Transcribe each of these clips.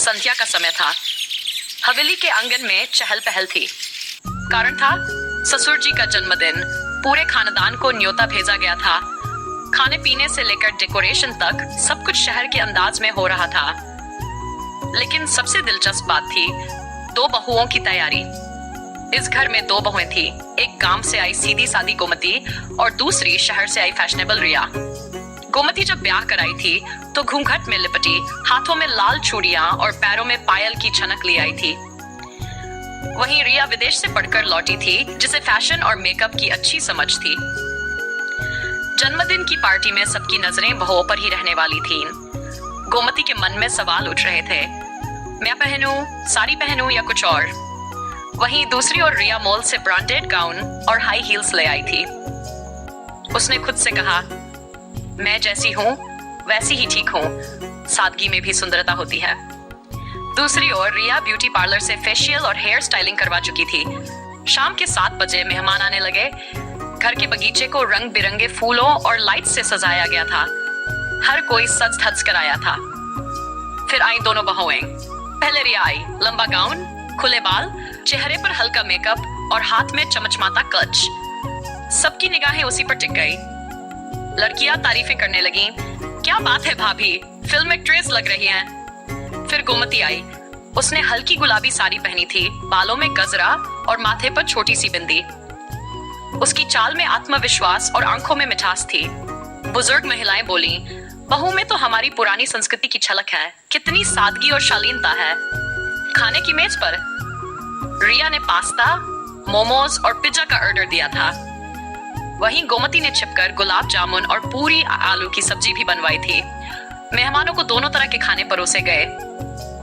संध्या का समय था। हवेली के आंगन में चहल पहल थी। कारण था ससुर जी का जन्मदिन। पूरे खानदान को न्योता भेजा गया था। खाने पीने से लेकर डेकोरेशन तक सब कुछ शहर के अंदाज में हो रहा था। लेकिन सबसे दिलचस्प बात थी 2 बहुओं की तैयारी। इस घर में 2 बहुएं थी। एक गांव से आई सीधी सादी गोमती और दूसरी शहर से आई फैशनेबल रिया। गोमती जब ब्याह कराई थी तो घूंघट में लिपटी, हाथों में लाल चूड़ियां और पैरों में पायल की छनक ले आई थी। वहीं रिया विदेश से पढ़कर लौटी थी, जिसे फैशन और मेकअप की अच्छी समझ थी। जन्मदिन की पार्टी में सबकी नजरें बहुओं पर ही रहने वाली थीं। गोमती के मन में सवाल उठ रहे थे, मैं पहनूं, साड़ी पहनूं या कुछ और। वहीं दूसरी ओर रिया मॉल से ब्रांडेड गाउन और हाई हील्स ले आई थी। उसने खुद से कहा, मैं जैसी हूं वैसी ही ठीक हूं, सादगी में भी सुंदरता होती है। दूसरी ओर रिया ब्यूटी पार्लर से फेशियल और हेयर स्टाइलिंग करवा चुकी थी। शाम के 7 बजे मेहमान आने लगे। घर के बगीचे को रंग बिरंगे फूलों और लाइट से सजाया गया था। हर कोई सज धज कर आया था। फिर आई दोनों बहुएं। पहले रिया आई, लंबा गाउन, खुले बाल, चेहरे पर हल्का मेकअप और हाथ में चमचमाता क्लच। सबकी निगाहें उसी पर टिक गई। लड़कियां तारीफें करने लगीं, क्या बात है भाभी, फिल्म एक्ट्रेस लग रही हैं। फिर गोमती आई। उसने हल्की गुलाबी साड़ी पहनी थी, बालों में गजरा और माथे पर छोटी सी बिंदी। उसकी चाल में आत्मविश्वास और आंखों में मिठास थी। बुजुर्ग महिलाएं बोली, बहू में तो हमारी पुरानी संस्कृति की झलक है, कितनी सादगी और शालीनता है। खाने की मेज पर रिया ने पास्ता, मोमोज और पिज्जा का ऑर्डर दिया था। वहीं गोमती ने छिपकर गुलाब जामुन और पूरी आलू की सब्जी भी बनवाई थी। मेहमानों को दोनों तरह के खाने परोसे गए।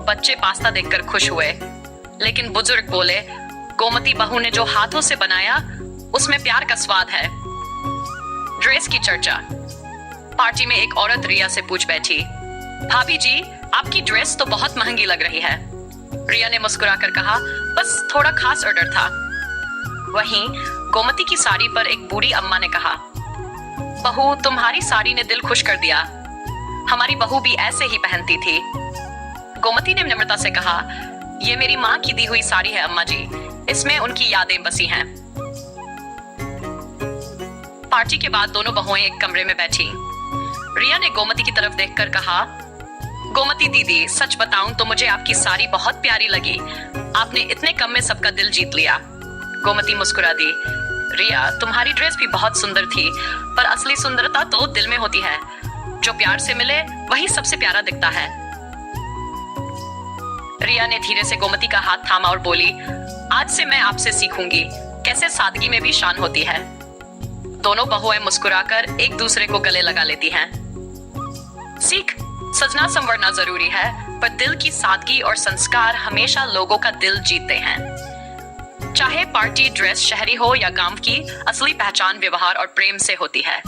बच्चे पास्ता देखकर खुश हुए, लेकिन बुजुर्ग बोले, गोमती बहू ने जो हाथों से बनाया उसमें प्यार का स्वाद है। ड्रेस की चर्चा। पार्टी में एक औरत रिया से पूछ बैठी, भाभी जी, आपकी ड्रेस तो बहुत महंगी लग रही है। रिया ने मुस्कुराकर कहा, बस थोड़ा खास ऑर्डर था। वहीं गोमती की साड़ी पर एक बूढ़ी अम्मा ने कहा, बहू, तुम्हारी साड़ी ने दिल खुश कर दिया, हमारी बहू भी ऐसे ही पहनती थी। गोमती ने निम्रता से कहा, ये मेरी माँ की दी हुई साड़ी है अम्मा जी, इसमें उनकी यादें बसी हैं। पार्टी के बाद दोनों बहुएं एक कमरे में बैठी। रिया ने गोमती की तरफ देखकर कहा, गोमती दीदी, सच बताऊं तो मुझे आपकी साड़ी बहुत प्यारी लगी। आपने इतने कम में सबका दिल जीत लिया। गोमती मुस्कुरा दी, रिया, तुम्हारी ड्रेस भी बहुत सुंदर थी, पर असली सुंदरता तो दिल में होती है। जो प्यार से मिले वही सबसे प्यारा दिखता है। रिया ने धीरे से गोमती का हाथ थामा और बोली, आज से मैं आपसे सीखूंगी कैसे सादगी में भी शान होती है। दोनों बहुएं मुस्कुराकर एक दूसरे को गले लगा लेती हैं। सीख, सजना संवरना जरूरी है, पर दिल की सादगी और संस्कार हमेशा लोगों का दिल जीतते हैं। चाहे पार्टी ड्रेस शहरी हो या गांव की, असली पहचान व्यवहार और प्रेम से होती है।